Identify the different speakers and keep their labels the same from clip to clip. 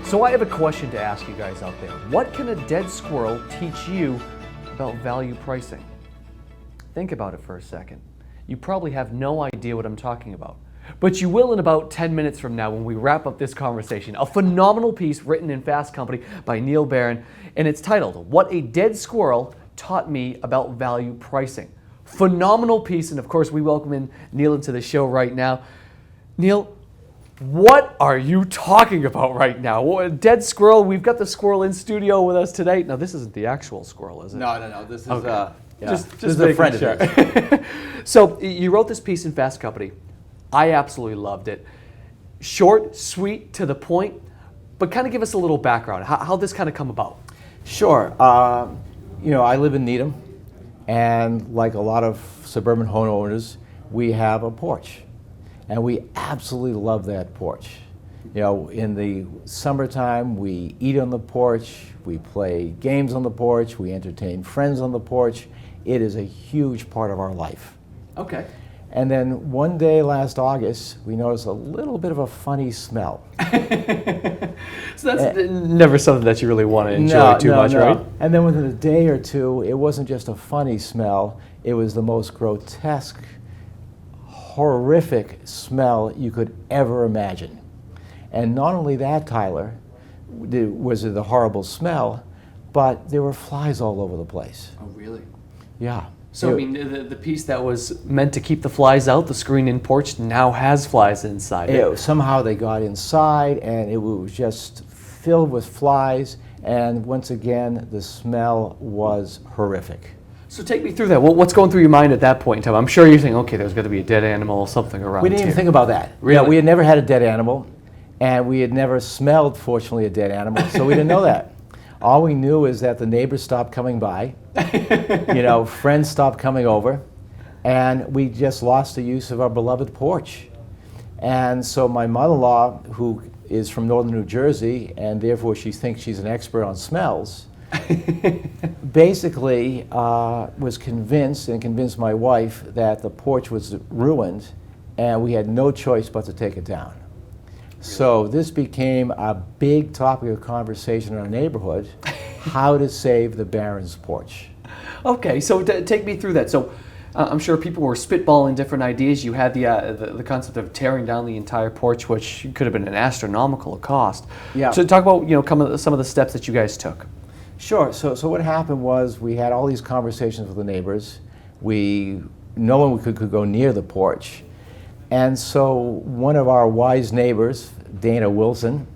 Speaker 1: So I have a question to ask you guys out there. What can a dead squirrel teach you about value pricing? Think about it for a second. You probably have no idea what I'm talking about. But you will in about 10 minutes from now when we wrap up this conversation. A phenomenal piece written in Fast Company by Neil Barron, and it's titled, What a Dead Squirrel Taught Me About Value Pricing. Phenomenal piece, and of course we welcome in Neil into the show right now. Neil, what are you talking about right now? Well, a dead squirrel, we've got the squirrel in studio with us today. Now this isn't the actual squirrel, is it?
Speaker 2: No. This is
Speaker 1: okay.
Speaker 2: Just a friend of yours.
Speaker 1: So you wrote this piece in Fast Company. I absolutely loved it. Short, sweet, to the point, but kind of give us a little background. How this kind of come about?
Speaker 2: Sure. I live in Needham, and like a lot of suburban homeowners, we have a porch. And we absolutely love that porch. In the summertime, we eat on the porch, we play games on the porch, we entertain friends on the porch. It is a huge part of our life.
Speaker 1: Okay.
Speaker 2: And then one day last August, we noticed a little bit of a funny smell.
Speaker 1: So that's never something that you really want to enjoy too much, right?
Speaker 2: And then within a day or two, it wasn't just a funny smell, it was the most grotesque, horrific smell you could ever imagine. And not only that, Tyler, was it the horrible smell, but there were flies all over the place.
Speaker 1: Oh, really?
Speaker 2: Yeah.
Speaker 1: So, the piece that was meant to keep the flies out, the screen-in porch, now has flies inside it.
Speaker 2: Somehow they got inside, and it was just filled with flies, and once again, the smell was horrific.
Speaker 1: So take me through that. What's going through your mind at that point in time? I'm sure you're thinking, okay, there's got to be a dead animal, something around
Speaker 2: We didn't
Speaker 1: here.
Speaker 2: even think about that.
Speaker 1: Really?
Speaker 2: Yeah, we had never had a dead animal, and we had never smelled, fortunately, a dead animal, so we didn't know that. All we knew is that the neighbors stopped coming by, friends stopped coming over, and we just lost the use of our beloved porch. And so my mother-in-law, who is from northern New Jersey, and therefore she thinks she's an expert on smells, basically was convinced my wife that the porch was ruined and we had no choice but to take it down. So this became a big topic of conversation in our neighborhood, how to save the Barron's porch.
Speaker 1: Okay, so take me through that. So I'm sure people were spitballing different ideas. You had the concept of tearing down the entire porch, which could have been an astronomical cost.
Speaker 2: Yeah.
Speaker 1: So talk about some of the steps that you guys took.
Speaker 2: Sure. So what happened was we had all these conversations with the neighbors. No one could go near the porch. And so one of our wise neighbors, Dana Wilson,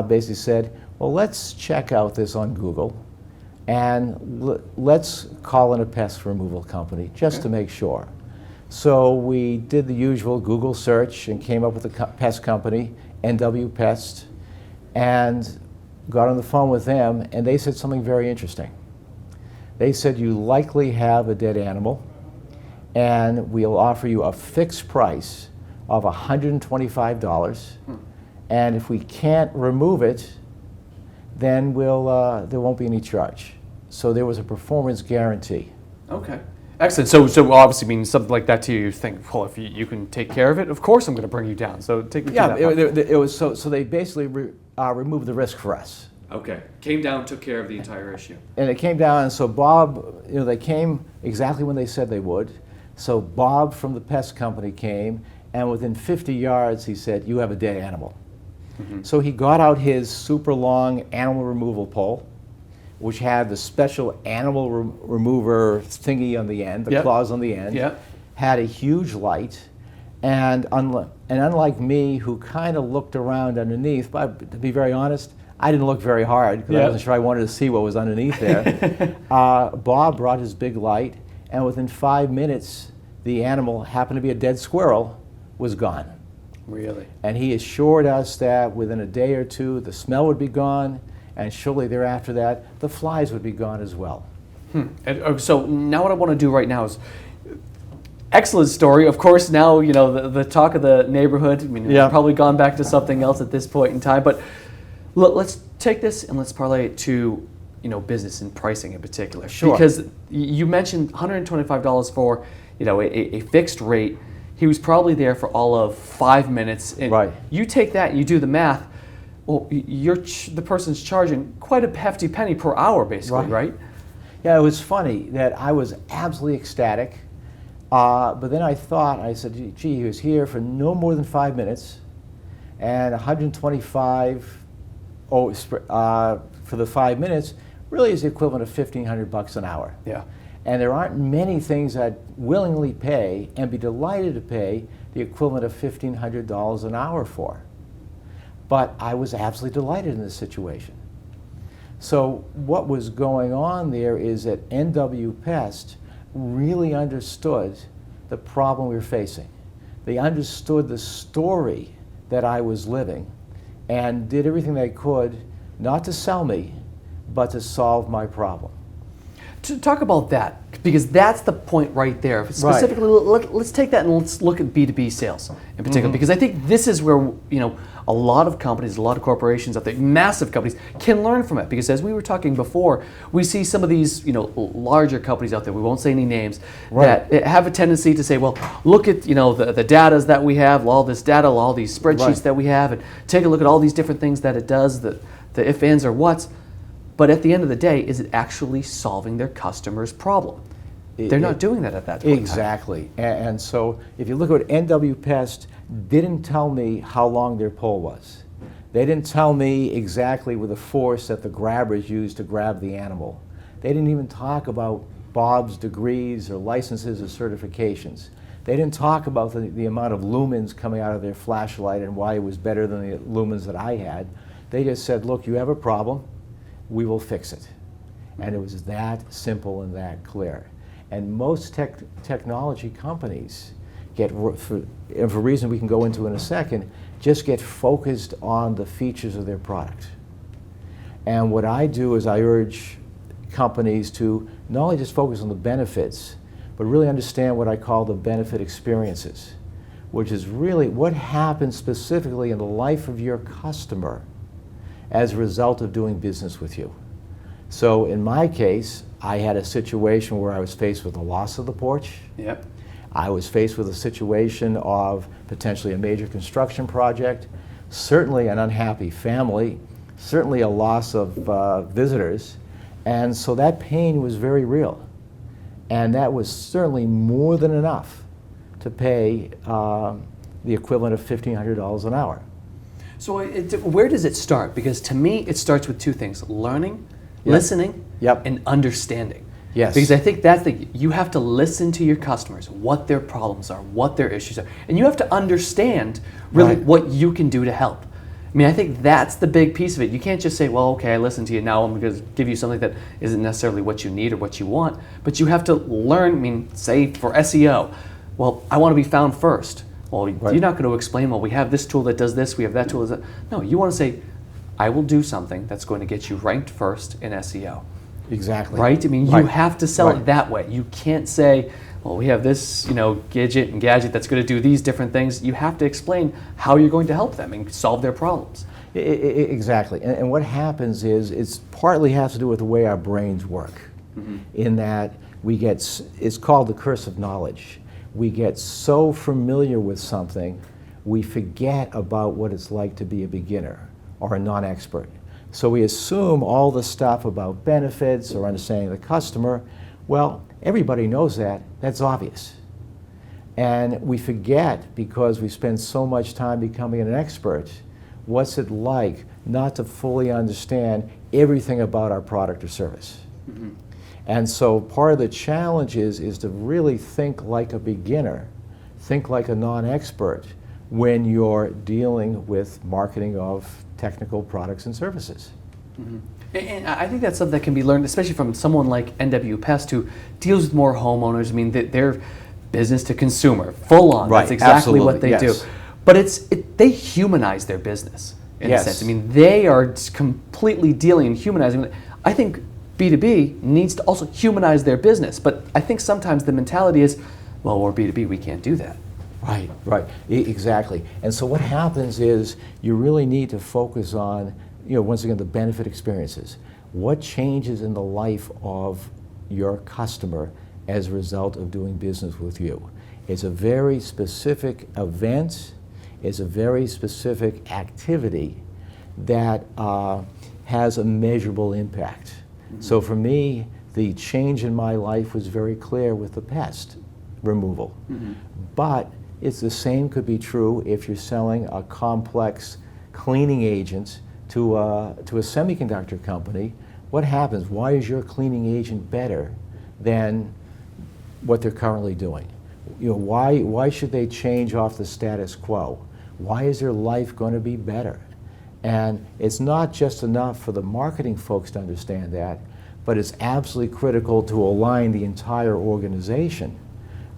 Speaker 2: basically said, well, let's check out this on Google and let's call in a pest removal company just to make sure. So we did the usual Google search and came up with a pest company, NW Pest, and got on the phone with them, and they said something very interesting. They said, you likely have a dead animal, and we'll offer you a fixed price of $125, and if we can't remove it, then there won't be any charge. So there was a performance guarantee.
Speaker 1: Okay. Excellent. So obviously, means something like that to you think, well, if you can take care of it, of course I'm going to bring you down. So take me through that.
Speaker 2: Yeah, it was so they basically removed the risk for us.
Speaker 1: Okay. Came down, took care of the entire issue.
Speaker 2: And it came down, and so Bob, they came exactly when they said they would. So Bob from the pest company came, and within 50 yards, he said, you have a dead animal. Mm-hmm. So he got out his super long animal removal pole, which had the special animal remover thingy on the end, the claws on the end, had a huge light, and unlike me, who kind of looked around underneath, but to be very honest, I didn't look very hard because I wasn't sure I wanted to see what was underneath there. Bob brought his big light, and within 5 minutes, the animal, happened to be a dead squirrel, was gone.
Speaker 1: Really?
Speaker 2: And he assured us that within a day or two, the smell would be gone, and shortly thereafter that, the flies would be gone as well.
Speaker 1: And, so now what I want to do right now is, excellent story. Of course, now, the talk of the neighborhood, we've probably gone back to something else at this point in time, but let's take this and let's parlay it to, business and pricing in particular.
Speaker 2: Sure.
Speaker 1: Because you mentioned $125 for, a fixed rate. He was probably there for all of 5 minutes. And
Speaker 2: right.
Speaker 1: You take that and you do the math. well, the person's charging quite a hefty penny per hour, basically, right?
Speaker 2: Yeah, it was funny that I was absolutely ecstatic, but then I said, gee, he was here for no more than 5 minutes, and 125 for the 5 minutes really is the equivalent of $1,500 an hour.
Speaker 1: Yeah.
Speaker 2: And there aren't many things I'd willingly pay and be delighted to pay the equivalent of $1,500 an hour for. But I was absolutely delighted in this situation. So what was going on there is that NW Pest really understood the problem we were facing. They understood the story that I was living and did everything they could not to sell me, but to solve my problem.
Speaker 1: To talk about that, because that's the point right there. Specifically, let's take that and let's look at B2B sales in particular, because I think this is where a lot of companies, a lot of corporations out there, massive companies, can learn from it. Because as we were talking before, we see some of these larger companies out there, we won't say any names, that have a tendency to say, well, look at the data that we have, all this data, all these spreadsheets that we have, and take a look at all these different things that it does, the if, ands, or whats. But at the end of the day, is it actually solving their customer's problem? They're not doing that at that point.
Speaker 2: Exactly. And so if you look at what NW Pest didn't tell me how long their pole was. They didn't tell me exactly with the force that the grabbers used to grab the animal. They didn't even talk about Bob's degrees or licenses or certifications. They didn't talk about the amount of lumens coming out of their flashlight and why it was better than the lumens that I had. They just said, look, you have a problem. We will fix it. And it was that simple and that clear. And most technology companies for a reason we can go into in a second, just get focused on the features of their product. And what I do is I urge companies to not only just focus on the benefits, but really understand what I call the benefit experiences, which is really what happens specifically in the life of your customer as a result of doing business with you. So in my case, I had a situation where I was faced with the loss of the porch.
Speaker 1: Yep.
Speaker 2: I was faced with a situation of potentially a major construction project, certainly an unhappy family, certainly a loss of visitors, and so that pain was very real. And that was certainly more than enough to pay the equivalent of $1,500 an hour.
Speaker 1: So where does it start? Because to me, it starts with two things: learning, listening, and understanding.
Speaker 2: Yes.
Speaker 1: Because I think that's you have to listen to your customers, what their problems are, what their issues are, and you have to understand really what you can do to help. I mean, I think that's the big piece of it. You can't just say, well, okay, I listened to you, now I'm going to give you something that isn't necessarily what you need or what you want, but you have to learn. I mean, say for SEO, well, I want to be found first. Well, you're not going to explain, well, we have this tool that does this, we have that tool that does that. No, you want to say, I will do something that's going to get you ranked first in SEO.
Speaker 2: Exactly.
Speaker 1: Right? I mean, you have to sell it that way. You can't say, well, we have this, gadget that's going to do these different things. You have to explain how you're going to help them and solve their problems.
Speaker 2: Exactly. And what happens is it's partly has to do with the way our brains work, in that it's called the curse of knowledge. We get so familiar with something, we forget about what it's like to be a beginner or a non-expert. So we assume all the stuff about benefits or understanding the customer. Well, everybody knows that. That's obvious. And we forget, because we spend so much time becoming an expert, what's it like not to fully understand everything about our product or service. And so part of the challenge is to really think like a beginner, think like a non-expert when you're dealing with marketing of technical products and services.
Speaker 1: And I think that's something that can be learned, especially from someone like NW Pest, who deals with more homeowners. I mean, they're business to consumer, full on. That's exactly what they do. But they humanize their business in a sense. I mean, they are completely dealing and humanizing. I think B2B needs to also humanize their business, but I think sometimes the mentality is, well, we're B2B, we can't do that.
Speaker 2: Right, exactly. And so what happens is you really need to focus on, once again, the benefit experiences. What changes in the life of your customer as a result of doing business with you? It's a very specific event, it's a very specific activity that has a measurable impact. So for me, the change in my life was very clear with the pest removal. But it's the same could be true if you're selling a complex cleaning agent to a semiconductor company. What happens? Why is your cleaning agent better than what they're currently doing? You know, why should they change off the status quo? Why is their life going to be better? And it's not just enough for the marketing folks to understand that, but it's absolutely critical to align the entire organization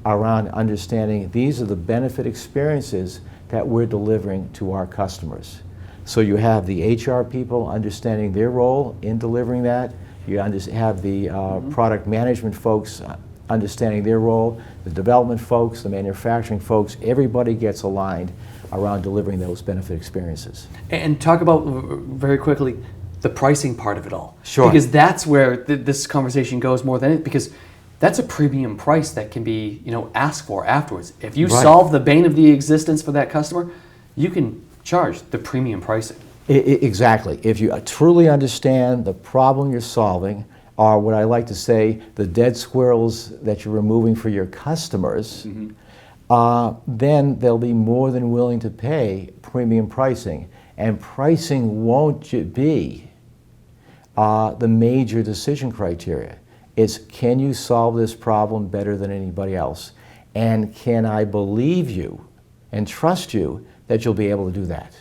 Speaker 2: around understanding these are the benefit experiences that we're delivering to our customers. So you have the HR people understanding their role in delivering that. You have the product management folks understanding their role, the development folks, the manufacturing folks. Everybody gets aligned around delivering those benefit experiences.
Speaker 1: And talk about, very quickly, the pricing part of it all.
Speaker 2: Sure.
Speaker 1: Because that's where this conversation goes more than it, because that's a premium price that can be, you know, asked for afterwards. If you solve the bane of the existence for that customer, you can charge the premium pricing.
Speaker 2: Exactly. If you truly understand the problem you're solving, or what I like to say, the dead squirrels that you're removing for your customers, then they'll be more than willing to pay premium pricing. And pricing won't be the major decision criteria. It's, can you solve this problem better than anybody else? And can I believe you and trust you that you'll be able to do that?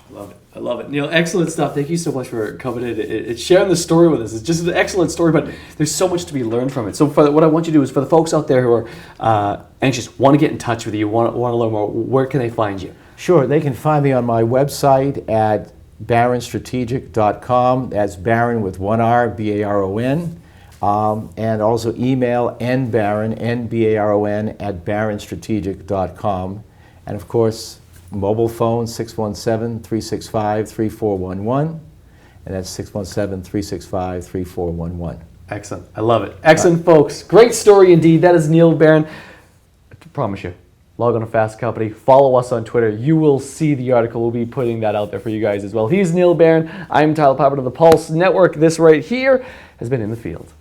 Speaker 1: I love it. I love it. Neil, excellent stuff. Thank you so much for coming in. It's sharing the story with us. It's just an excellent story, but there's so much to be learned from it. So what I want you to do is, for the folks out there who are anxious, want to get in touch with you, want to learn more, where can they find you?
Speaker 2: Sure. They can find me on my website at baronstrategic.com. That's Baron with one R, B-A-R-O-N. And also email nbaron, N-B-A-R-O-N, at baronstrategic.com. And of course, mobile phone 617-365-3411, and that's 617-365-3411.
Speaker 1: Excellent. I love it. Excellent, folks. Great story indeed. That is Neil Baron. I promise you, log on to Fast Company, follow us on Twitter. You will see the article. We'll be putting that out there for you guys as well. He's Neil Baron. I'm Tyler Pyburn of the Pulse Network. This right here has been In the Field.